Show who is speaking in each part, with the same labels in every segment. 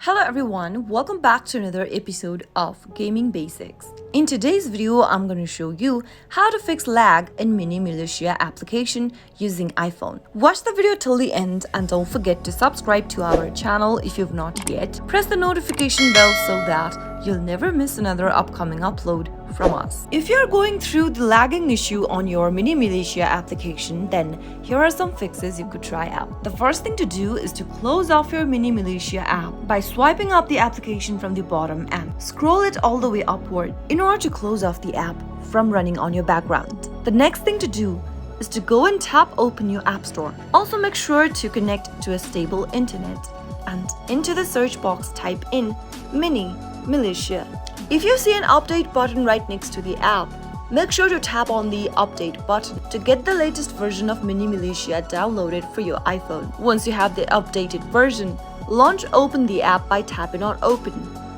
Speaker 1: Hello everyone, welcome back to another episode of Gaming Basics. In today's video, I'm going to show you how to fix lag in Mini Militia application using iPhone. Watch the video till the end and don't forget to subscribe to our channel if you've not yet. Press the notification bell so that you'll never miss another upcoming upload from us. If you're going through the lagging issue on your Mini Militia application, then here are some fixes you could try out. The first thing to do is to close off your Mini Militia app by swiping up the application from the bottom and scroll it all the way upward in order to close off the app from running on your background. The next thing to do is to go and tap open your app store. Also make sure to connect to a stable internet and into the search box type in Mini Militia. If you see an update button right next to the app, make sure to tap on the update button to get the latest version of Mini Militia downloaded for your iPhone. Once you have the updated version, launch open the app by tapping on open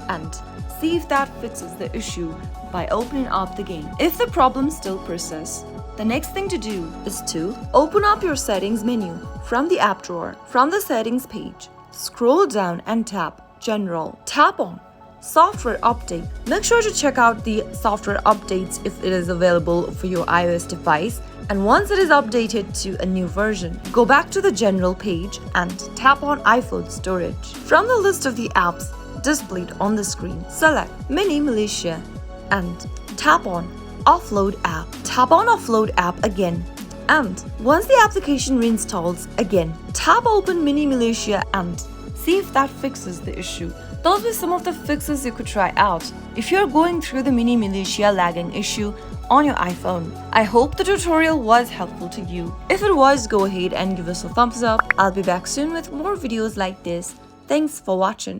Speaker 1: and see if that fixes the issue by opening up the game. If the problem still persists, the next thing to do is to open up your settings menu from the app drawer. From the settings page, scroll down and tap General. Tap on Software Update. Make sure to check out the software updates if it is available for your iOS device. And once it is updated to a new version, go back to the General page and tap on iPhone storage. From the list of the apps displayed on the screen, select Mini Militia and tap on Offload App. Tap on Offload App again. And once the application reinstalls again, tap open Mini Militia and see if that fixes the issue. Those were some of the fixes you could try out if you're going through the Mini Militia lagging issue on your iPhone. I hope the tutorial was helpful to you. If it was, go ahead and give us a thumbs up. I'll be back soon with more videos like this. Thanks for watching.